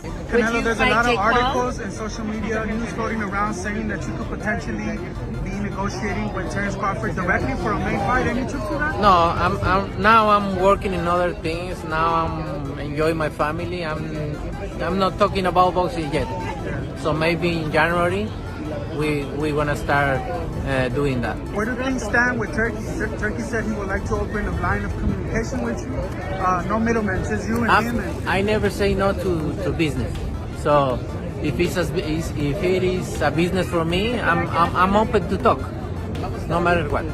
Canelo, there's a lot of articles and social media news floating around saying that you could potentially be negotiating with Terence Crawford directly for a main fight. Any truth to that? No, I'm working in other things. Now I'm enjoying my family. I'm not talking about boxing yet. So maybe in January we're gonna start doing that. Where do things stand with Turkey? Turkey said he would like to open a line of communication with you. No middlemen, just you and him. I never say no to business. So if it is a business for me, I'm open to talk, no matter what.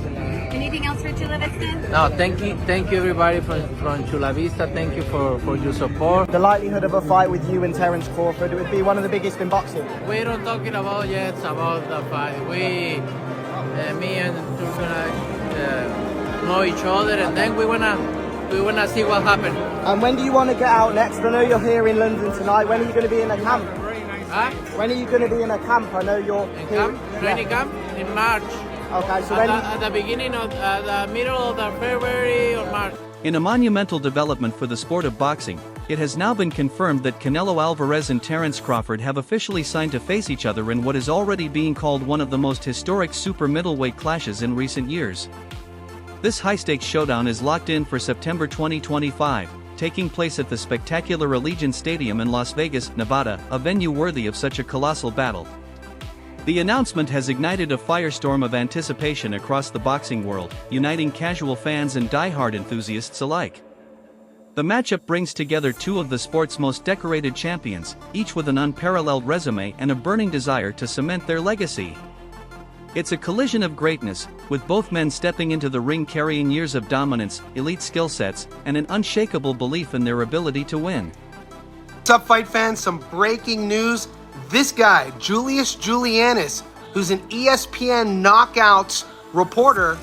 Anything else for Chula Vista? No, thank you everybody from Chula Vista. Thank you for your support. The likelihood of a fight with you and Terence Crawford, it would be one of the biggest in boxing. We're not talking about yet about the fight. Me and Turk know each other, and then we wanna see what happens. And when do you want to get out next? I know you're here in London tonight. When are you going to be in a camp? Huh? When are you going to be in a camp? I know you're in here. Camp, training camp in March. Okay, so at the beginning of the middle of the February or March. In a monumental development for the sport of boxing, it has now been confirmed that Canelo Alvarez and Terence Crawford have officially signed to face each other in what is already being called one of the most historic super middleweight clashes in recent years. This high-stakes showdown is locked in for September 2025, taking place at the spectacular Allegiant Stadium in Las Vegas, Nevada, a venue worthy of such a colossal battle. The announcement has ignited a firestorm of anticipation across the boxing world, uniting casual fans and die-hard enthusiasts alike. The matchup brings together two of the sport's most decorated champions, each with an unparalleled resume and a burning desire to cement their legacy. It's a collision of greatness, with both men stepping into the ring carrying years of dominance, elite skill sets, and an unshakable belief in their ability to win. What's up, fight fans? Some breaking news. This guy, Julius Julianis, who's an ESPN Knockouts reporter,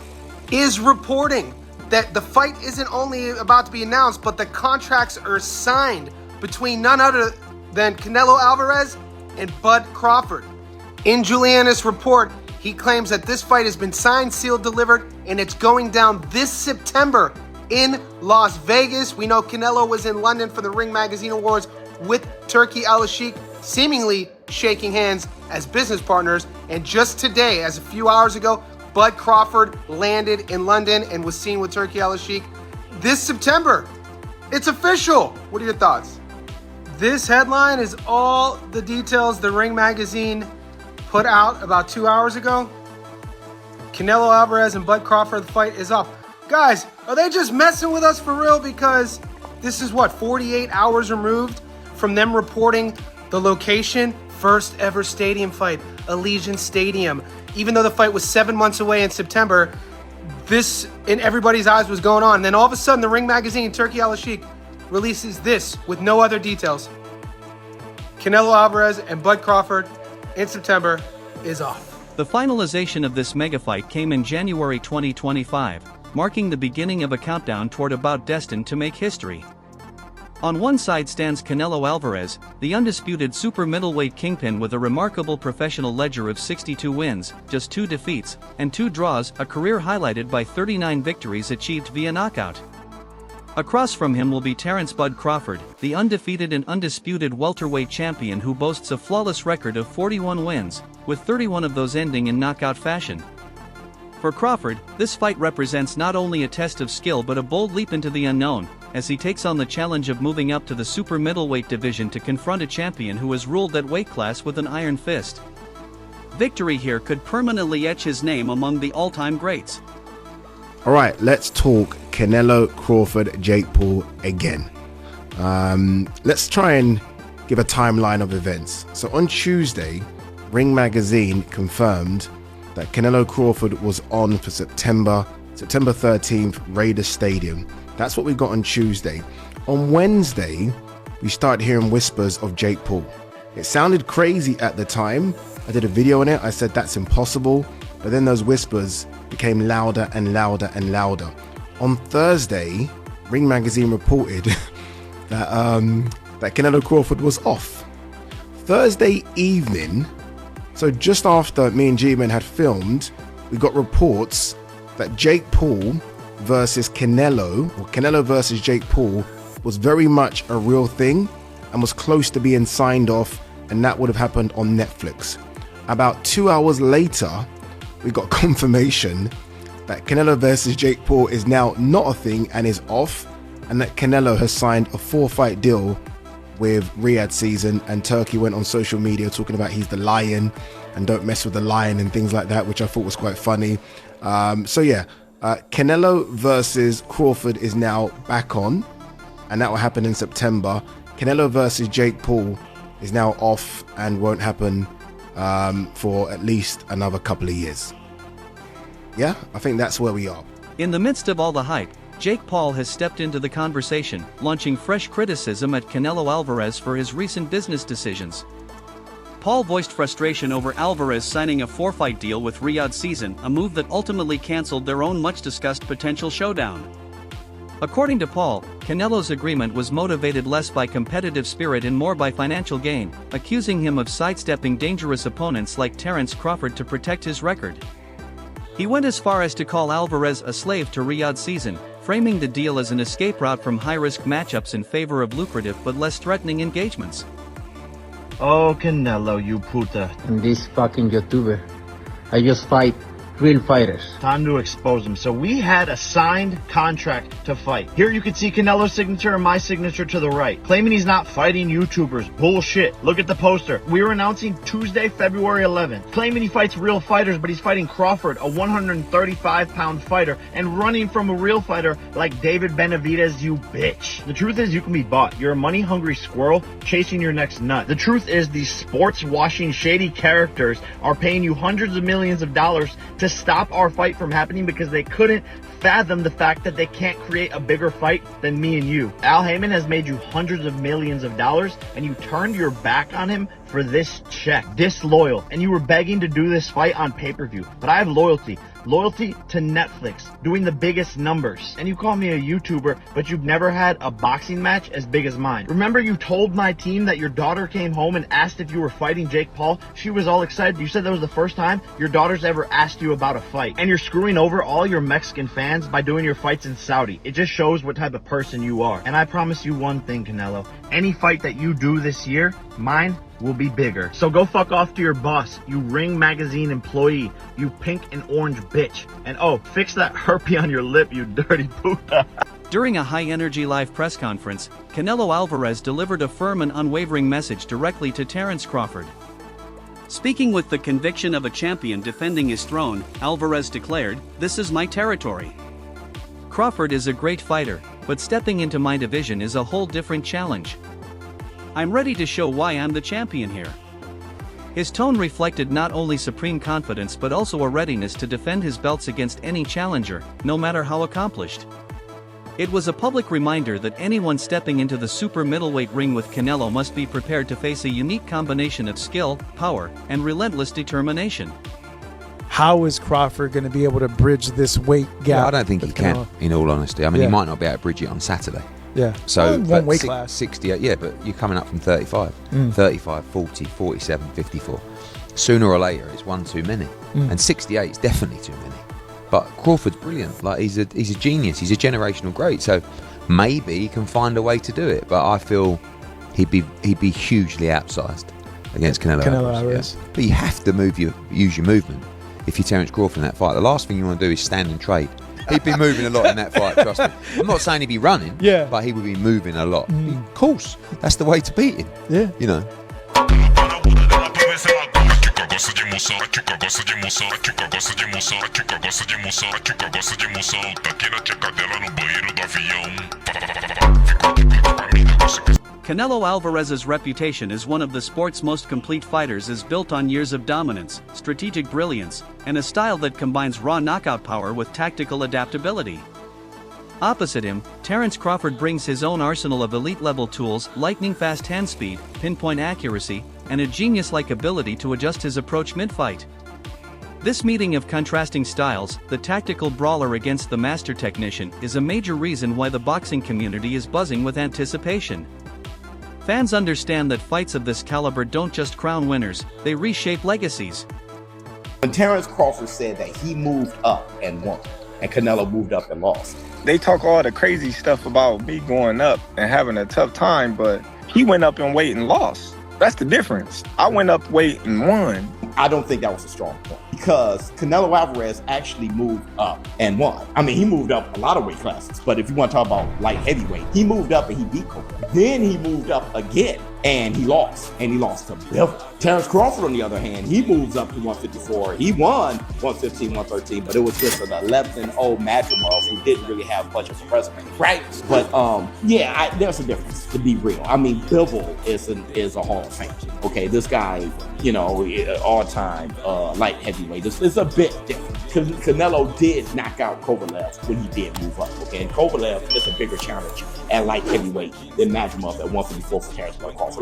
is reporting that the fight isn't only about to be announced, but the contracts are signed between none other than Canelo Alvarez and Bud Crawford. In Julianis' report, he claims that this fight has been signed, sealed, delivered, and it's going down this September in Las Vegas. We know Canelo was in London for the Ring Magazine Awards with Turki Al-Sheikh, seemingly shaking hands as business partners. And just today, as a few hours ago, Bud Crawford landed in London and was seen with Turki Al-Sheikh this September. It's official. What are your thoughts? This headline is all the details the Ring Magazine put out about 2 hours ago. Canelo Alvarez and Bud Crawford, the fight is up. Guys, are they just messing with us for real? Because this is 48 hours removed from them reporting the location. First ever stadium fight, Allegiant Stadium. Even though the fight was 7 months away in September, this in everybody's eyes was going on. And then all of a sudden, the Ring Magazine, Turki Al-Sheikh, releases this with no other details. Canelo Alvarez and Bud Crawford in September is off. The finalization of this mega fight came in January 2025, marking the beginning of a countdown toward a bout destined to make history. On one side stands Canelo Alvarez, the undisputed super middleweight kingpin with a remarkable professional ledger of 62 wins, just 2 defeats, and 2 draws, a career highlighted by 39 victories achieved via knockout. Across from him will be Terence "Bud" Crawford, the undefeated and undisputed welterweight champion who boasts a flawless record of 41 wins, with 31 of those ending in knockout fashion. For Crawford, this fight represents not only a test of skill but a bold leap into the unknown, as he takes on the challenge of moving up to the super middleweight division to confront a champion who has ruled that weight class with an iron fist. Victory here could permanently etch his name among the all-time greats. All right, let's talk Canelo Crawford, Jake Paul again. Let's try and give a timeline of events. So on Tuesday, Ring Magazine confirmed that Canelo Crawford was on for September 13th, Raiders Stadium. That's what we got on Tuesday. On Wednesday, we started hearing whispers of Jake Paul. It sounded crazy at the time. I did a video on it. I said that's impossible. But then those whispers became louder and louder and louder. On Thursday, Ring Magazine reported that Canelo Crawford was off. Thursday evening, so just after me and G-Man had filmed, we got reports that Jake Paul versus Canelo, or Canelo versus Jake Paul, was very much a real thing. and was close to being signed off, and that would have happened on Netflix. About 2 hours later, we got confirmation that Canelo versus Jake Paul is now not a thing and is off, and that Canelo has signed a 4-fight deal with Riyadh Season, and Turkey went on social media talking about he's the lion and don't mess with the lion and things like that, which I thought was quite funny. Canelo versus Crawford is now back on, and that will happen in September. Canelo versus Jake Paul is now off and won't happen for at least another couple of years. Yeah, I think that's where we are. In the midst of all the hype, Jake Paul has stepped into the conversation, launching fresh criticism at Canelo Alvarez for his recent business decisions. Paul voiced frustration over Alvarez signing a 4-fight deal with Riyadh Season, a move that ultimately cancelled their own much-discussed potential showdown. According to Paul, Canelo's agreement was motivated less by competitive spirit and more by financial gain, accusing him of sidestepping dangerous opponents like Terence Crawford to protect his record. He went as far as to call Alvarez a slave to Riyadh Season, framing the deal as an escape route from high-risk matchups in favor of lucrative but less threatening engagements. Oh, Canelo, you puta. And this fucking YouTuber. I just fight real fighters. Time to expose him. So we had a signed contract to fight. Here you can see Canelo's signature and my signature to the right. Claiming he's not fighting YouTubers. Bullshit. Look at the poster. We were announcing Tuesday, February 11th. Claiming he fights real fighters, but he's fighting Crawford, a 135-pound fighter, and running from a real fighter like David Benavidez, you bitch. The truth is you can be bought. You're a money-hungry squirrel chasing your next nut. The truth is these sports-washing shady characters are paying you hundreds of millions of dollars to stop our fight from happening because they couldn't fathom the fact that they can't create a bigger fight than me and you. Al Heyman has made you hundreds of millions of dollars and you turned your back on him for this check. Disloyal. And you were begging to do this fight on pay-per-view. But I have loyalty. Loyalty to Netflix, doing the biggest numbers. And you call me a YouTuber, but you've never had a boxing match as big as mine. Remember you told my team that your daughter came home and asked if you were fighting Jake Paul? She was all excited. You said that was the first time your daughter's ever asked you about a fight. And you're screwing over all your Mexican fans by doing your fights in Saudi. It just shows what type of person you are. And I promise you one thing, Canelo. Any fight that you do this year, mine will be bigger. So go fuck off to your boss, you Ring Magazine employee, you pink and orange bitch. And oh, fix that herpes on your lip, you dirty puta. During a high-energy live press conference, Canelo Alvarez delivered a firm and unwavering message directly to Terence Crawford. Speaking with the conviction of a champion defending his throne, Alvarez declared, "This is my territory. Crawford is a great fighter, but stepping into my division is a whole different challenge. I'm ready to show why I'm the champion here." His tone reflected not only supreme confidence but also a readiness to defend his belts against any challenger, no matter how accomplished. It was a public reminder that anyone stepping into the super middleweight ring with Canelo must be prepared to face a unique combination of skill, power, and relentless determination. How is Crawford going to be able to bridge this weight gap? Yeah, I don't think he can, in all honesty. I mean, he might not be able to bridge it on Saturday. Yeah. So, one weight class. 68, yeah, but you're coming up from 35. 35, 40, 47, 54. Sooner or later, it's one too many. And 68 is definitely too many. But Crawford's brilliant. Like, he's a genius. He's a generational great. So maybe he can find a way to do it. But I feel he'd be hugely outsized against Canelo Alvarez. Yeah. But you have to use your movement. If you're Terence Crawford in that fight, the last thing you want to do is stand and trade. He'd be moving a lot in that fight, trust me. I'm not saying he'd be running, but he would be moving a lot. Of course, that's the way to beat him. Yeah. You know. Canelo Alvarez's reputation as one of the sport's most complete fighters is built on years of dominance, strategic brilliance, and a style that combines raw knockout power with tactical adaptability. Opposite him, Terence Crawford brings his own arsenal of elite-level tools, lightning-fast hand speed, pinpoint accuracy, and a genius-like ability to adjust his approach mid-fight. This meeting of contrasting styles, the tactical brawler against the master technician, is a major reason why the boxing community is buzzing with anticipation. Fans understand that fights of this caliber don't just crown winners, they reshape legacies. When Terence Crawford said that he moved up and won, and Canelo moved up and lost. They talk all the crazy stuff about me going up and having a tough time, but He went up in weight and lost. That's the difference. I went up weight and won. I don't think that was a strong point because Canelo Alvarez actually moved up and won. I mean, he moved up a lot of weight classes, but if you want to talk about light heavyweight, he moved up and he beat Crawford. Then he moved up again and he lost to Bivol. Terence Crawford, on the other hand, he moves up to 154. He won 115, 113, but it was just an 11-0 Madrimov who didn't really have much of a resume, right? But there's a difference, to be real. I mean, Bivol is a Hall of Fame. Okay, this guy, all-time light heavyweight. It's a bit different. Canelo did knock out Kovalev when he did move up. Okay, and Kovalev is a bigger challenge at light heavyweight than Madrimov at 154 for Terence Crawford.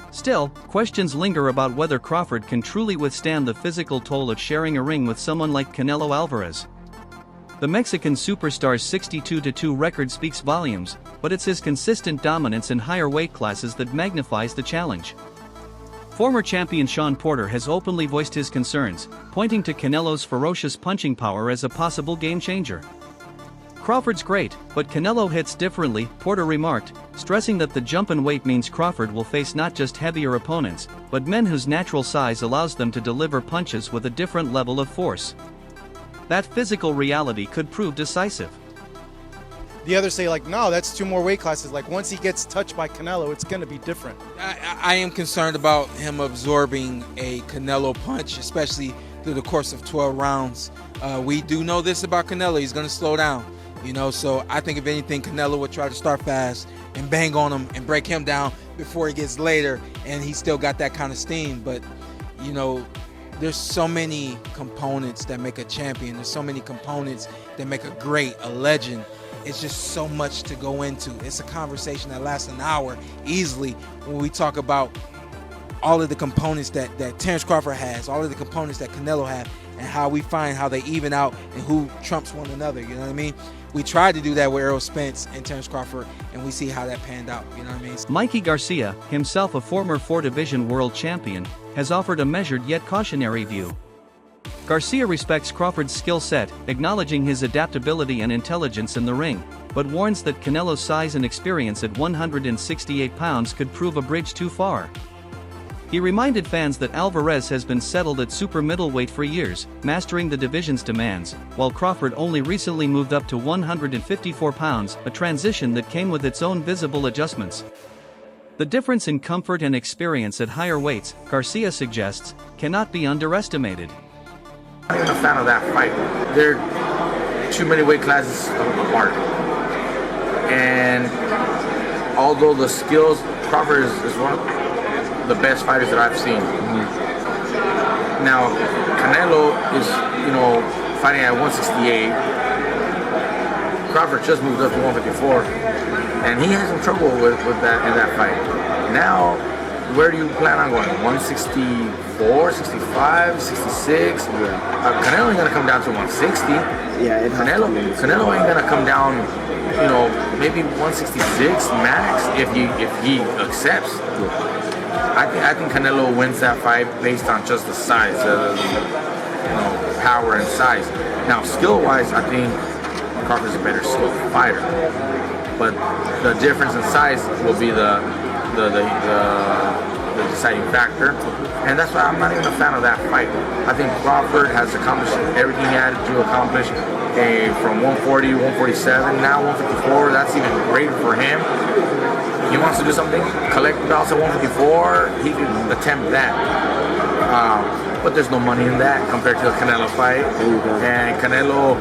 Still, questions linger about whether Crawford can truly withstand the physical toll of sharing a ring with someone like Canelo Alvarez. The Mexican superstar's 62-2 record speaks volumes, but it's his consistent dominance in higher weight classes that magnifies the challenge. Former champion Sean Porter has openly voiced his concerns, pointing to Canelo's ferocious punching power as a possible game-changer. Crawford's great, but Canelo hits differently, Porter remarked, stressing that the jump in weight means Crawford will face not just heavier opponents, but men whose natural size allows them to deliver punches with a different level of force. That physical reality could prove decisive. The others say, no, that's 2 more weight classes. Once he gets touched by Canelo, it's going to be different. I am concerned about him absorbing a Canelo punch, especially through the course of 12 rounds. We do know this about Canelo. He's going to slow down, so I think if anything, Canelo would try to start fast and bang on him and break him down before he gets later, and he's still got that kind of steam. But, there's so many components that make a champion. There's so many components that make a great, a legend. It's just so much to go into. It's a conversation that lasts an hour easily when we talk about all of the components that Terence Crawford has, all of the components that Canelo has, and how we find how they even out and who trumps one another, you know what I mean? We tried to do that with Errol Spence and Terence Crawford, and we see how that panned out, you know what I mean? Mikey Garcia, himself a former 4-division world champion, has offered a measured yet cautionary view. Garcia respects Crawford's skill set, acknowledging his adaptability and intelligence in the ring, but warns that Canelo's size and experience at 168 pounds could prove a bridge too far. He reminded fans that Alvarez has been settled at super middleweight for years, mastering the division's demands, while Crawford only recently moved up to 154 pounds, a transition that came with its own visible adjustments. The difference in comfort and experience at higher weights, Garcia suggests, cannot be underestimated. I'm not even a fan of that fight. There are too many weight classes apart. And although the skills, Crawford is one of the best fighters that I've seen. Now, Canelo is, fighting at 168. Crawford just moved up to 154. And he had some trouble with that in that fight. Now, where do you plan on going? 164, 65, 66? Canelo ain't gonna come down to 160. Yeah, Canelo ain't gonna come down, maybe 166 max if he accepts. I think Canelo wins that fight based on just the size, power and size. Now, skill-wise, I think Crawford's a better skilled fighter, but the difference in size will be the deciding factor, and that's why I'm not even a fan of that fight. I think Crawford has accomplished everything he had to accomplish from 140, 147, now 154. That's even greater for him. He wants to do something, collect belts at 154, he can attempt that. But there's no money in that compared to the Canelo fight. And Canelo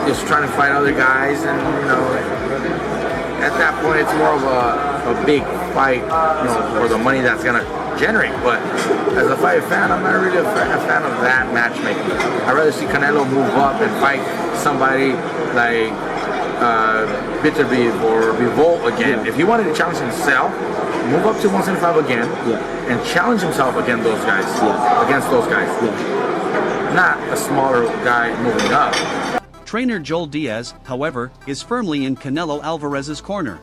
is trying to fight other guys, and at that point it's more of a big fight, for the money that's gonna generate. But as a fight fan, I'm not really a fan of that matchmaking. I'd rather see Canelo move up and fight somebody like Bitterbeef or Revolt again. If he wanted to challenge himself, move up to 175 again, and challenge himself against those guys. Not a smaller guy moving up. Trainer Joel Diaz, however, is firmly in Canelo Alvarez's corner.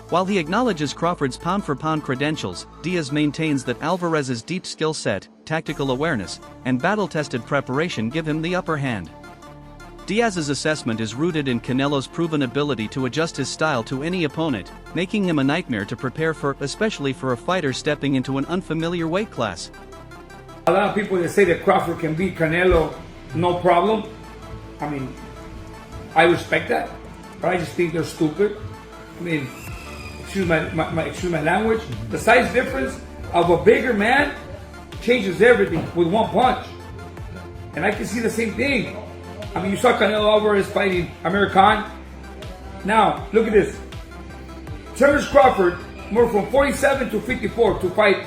While he acknowledges Crawford's pound-for-pound credentials, Diaz maintains that Alvarez's deep skill set, tactical awareness, and battle-tested preparation give him the upper hand. Diaz's assessment is rooted in Canelo's proven ability to adjust his style to any opponent, making him a nightmare to prepare for, especially for a fighter stepping into an unfamiliar weight class. A lot of people that say that Crawford can beat Canelo, no problem. I mean, I respect that, but I just think they're stupid. I mean, excuse my language. The size difference of a bigger man changes everything with one punch. And I can see the same thing. I mean, you saw Canelo Alvarez fighting Amir Khan. Now, look at this. Terence Crawford moved from 47 to 54 to fight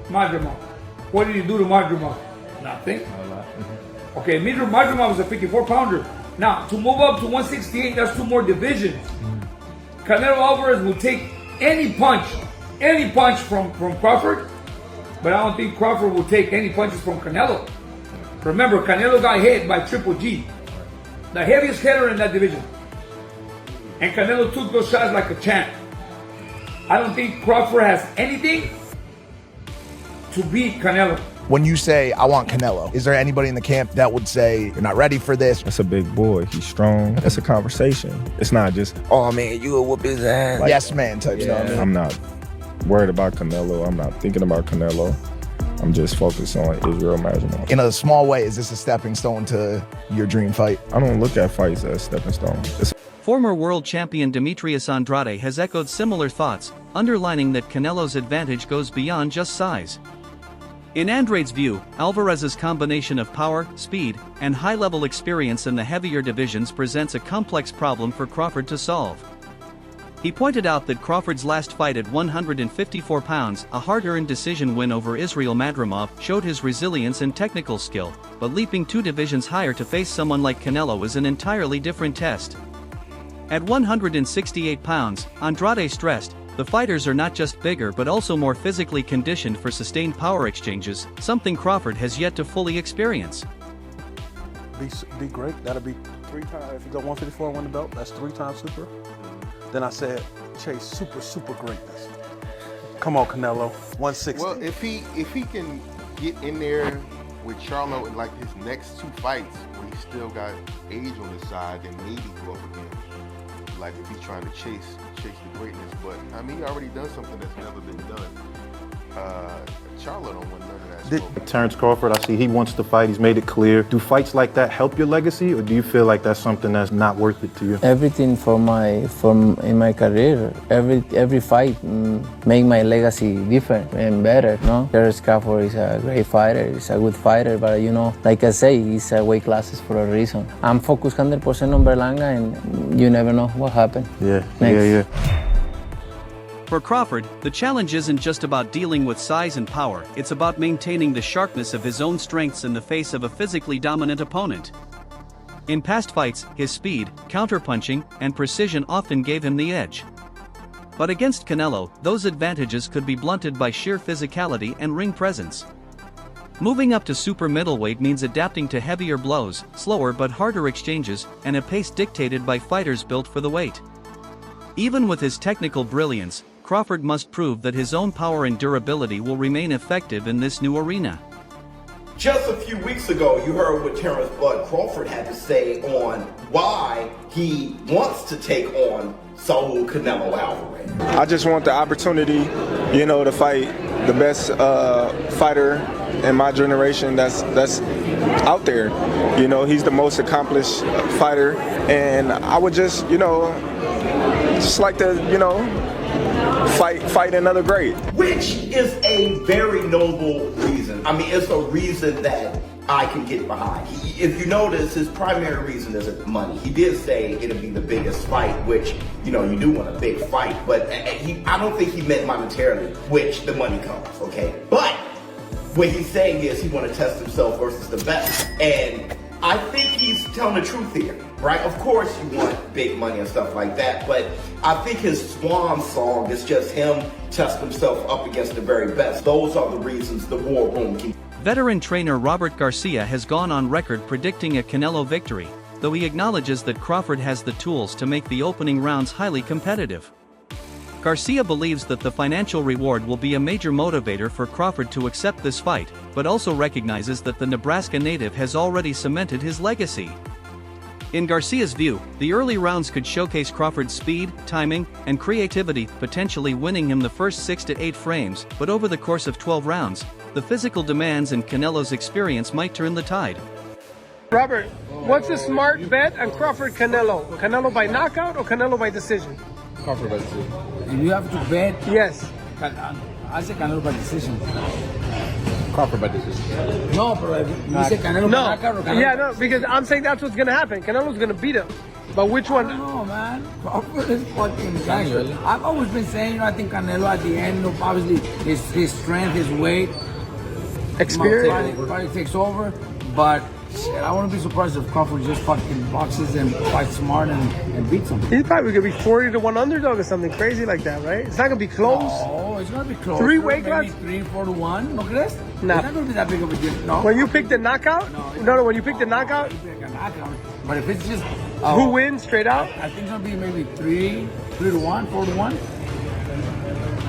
Madrimov. What did he do to Madrimov? Nothing. Okay, Madrimov was a 54-pounder. Now, to move up to 168, that's 2 more divisions. Canelo Alvarez will take any punch from Crawford, but I don't think Crawford will take any punches from Canelo. Remember, Canelo got hit by Triple G, the heaviest hitter in that division. And Canelo took those shots like a champ. I don't think Crawford has anything to beat Canelo. When you say, I want Canelo, is there anybody in the camp that would say, you're not ready for this? That's a big boy. He's strong. That's a conversation. It's not just, oh man, you'll whoop his ass. Like, yes, man type stuff. Yeah. I'm not worried about Canelo. I'm not thinking about Canelo. I'm just focused on Israel Madrimov. In a small way, is this a stepping stone to your dream fight? I don't look at fights as stepping stones. Former world champion Demetrius Andrade has echoed similar thoughts, underlining that Canelo's advantage goes beyond just size. In Andrade's view, Alvarez's combination of power, speed, and high-level experience in the heavier divisions presents a complex problem for Crawford to solve. He pointed out that Crawford's last fight at 154 pounds, a hard-earned decision win over Israel Madrimov, showed his resilience and technical skill, but leaping 2 divisions higher to face someone like Canelo is an entirely different test. At 168 pounds, Andrade stressed, the fighters are not just bigger but also more physically conditioned for sustained power exchanges, something Crawford has yet to fully experience. Be great. That'll be 3 times. If you go 154 and win the belt, that's 3 times super. Then I said, chase super greatness. Come on, Canelo, 160. Well, if he can get in there with Charlo in like his next 2 fights, where he's still got age on his side, then maybe go up again. Like if he's trying to chase the greatness, but I mean he already done something that's never been done. Charlo don't want none of that smoke. Terence Crawford, I see he wants to fight. He's made it clear. Do fights like that help your legacy, or do you feel like that's something that's not worth it to you? Everything in my career, every fight make my legacy different and better. No, Terence Crawford is a great fighter. He's a good fighter, but you know, like I say, he's weight classes for a reason. I'm focused 100% on Berlanga, and you never know what happened. Yeah, Next. yeah. For Crawford, the challenge isn't just about dealing with size and power, it's about maintaining the sharpness of his own strengths in the face of a physically dominant opponent. In past fights, his speed, counterpunching, and precision often gave him the edge. But against Canelo, those advantages could be blunted by sheer physicality and ring presence. Moving up to super middleweight means adapting to heavier blows, slower but harder exchanges, and a pace dictated by fighters built for the weight. Even with his technical brilliance, Crawford must prove that his own power and durability will remain effective in this new arena. Just a few weeks ago, you heard what Terence "Bud" Crawford had to say on why he wants to take on Saul Canelo Alvarez. I just want the opportunity, to fight the best fighter in my generation that's out there. He's the most accomplished fighter, and I would just like to, fight another great. Which is a very noble reason. I mean, it's a reason that I can get behind. If you notice, his primary reason isn't money. He did say it'll be the biggest fight, which, you do want a big fight, but I don't think he meant monetarily, which the money comes, okay? But what he's saying is he want to test himself versus the best. And I think he's telling the truth here, right? Of course you want big money and stuff like that, but I think his swan song is just him testing himself up against the very best. Those are the reasons the war room can. Veteran trainer Robert Garcia has gone on record predicting a Canelo victory, though he acknowledges that Crawford has the tools to make the opening rounds highly competitive. Garcia believes that the financial reward will be a major motivator for Crawford to accept this fight, but also recognizes that the Nebraska native has already cemented his legacy. In Garcia's view, the early rounds could showcase Crawford's speed, timing, and creativity, potentially winning him the first 6 to 8 frames, but over the course of 12 rounds, the physical demands and Canelo's experience might turn the tide. Robert, what's a smart bet on Crawford Canelo? Canelo by knockout or Canelo by decision? Crawford by decision. If you have to bet, yes. I say Canelo by decision. Crawford by decision. No, but you say Canelo by knockout or Canelo? Yeah, no, because I'm saying that's what's gonna happen. Canelo's gonna beat him. But which one? I don't know, man. Crawford is fucking gangster. I've always been saying, I think Canelo at the end, obviously his strength, his weight, experience probably takes over. But shit, I wouldn't be surprised if Crawford just fucking boxes and fights smart and beats him. He's probably gonna be 40 to 1 underdog or something crazy like that, right? It's not gonna be close. Oh, it's gonna be close. 3 weight classes? 3, 4 to 1. No crees? Nah. It's not gonna be that big of a deal. No. When you pick the knockout? No, when you pick the knockout? You pick a knockout. But if it's just who wins straight out? I think it's gonna be maybe 3 to 1, 4 to 1.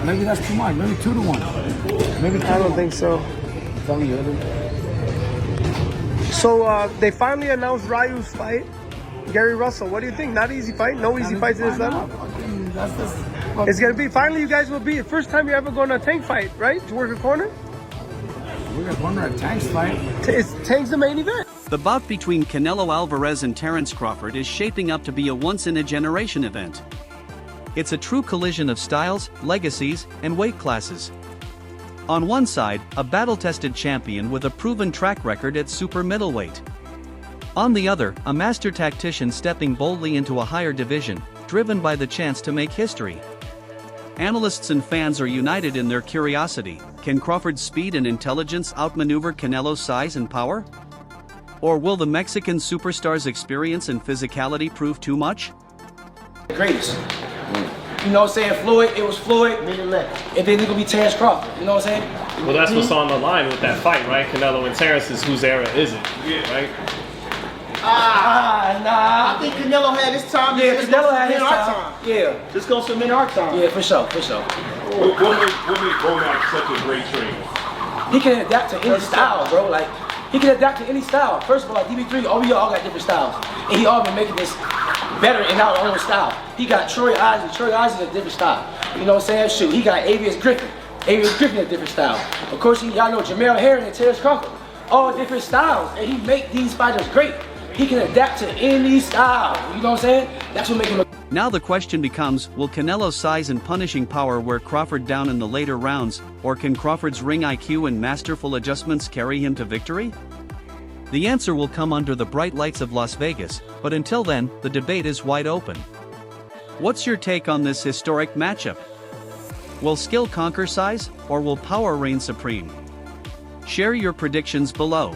Maybe that's too much. Maybe 2 to 1. Maybe 2 I don't think so. Tell me, so they finally announced Ryu's fight. Gary Russell, what do you think? Not easy fight? No easy fights in this level? It's gonna be, finally you guys will be, the first time you're ever going to a Tank fight, right? To work a corner? We're gonna corner a Tank's fight. It's Tank's the main event. The bout between Canelo Alvarez and Terence Crawford is shaping up to be a once-in-a-generation event. It's a true collision of styles, legacies, and weight classes. On one side, a battle-tested champion with a proven track record at super middleweight. On the other, a master tactician stepping boldly into a higher division, driven by the chance to make history. Analysts and fans are united in their curiosity. Can Crawford's speed and intelligence outmaneuver Canelo's size and power? Or will the Mexican superstar's experience and physicality prove too much? The greatest. You know what I'm saying? Floyd, it was Floyd, and then it's gonna be Terence Crawford. You know what I'm saying? Well, that's what's on the line with that fight, right? Canelo and Terence is whose era is it? Right? Nah. I think Canelo had his time. Yeah, Canelo had his time. Yeah. Just go submit our time. Yeah, for sure. What made Bomac such a great trainer? He can adapt to any style, bro. Like, he can adapt to any style. First of all, like DB3, we all got different styles. And he all been making this better in our own style. He got Troy Eisen. Troy Eisen is a different style. You know what I'm saying? Shoot, he got Avius Griffin. Avius Griffin is a different style. Of course, y'all know Jamel Herring and Terence Crawford. All different styles. And he make these fighters great. He can adapt to any style. You know what I'm saying? That's what makes him. Now the question becomes, will Canelo's size and punishing power wear Crawford down in the later rounds, or can Crawford's ring IQ and masterful adjustments carry him to victory? The answer will come under the bright lights of Las Vegas, but until then, the debate is wide open. What's your take on this historic matchup? Will skill conquer size, or will power reign supreme? Share your predictions below.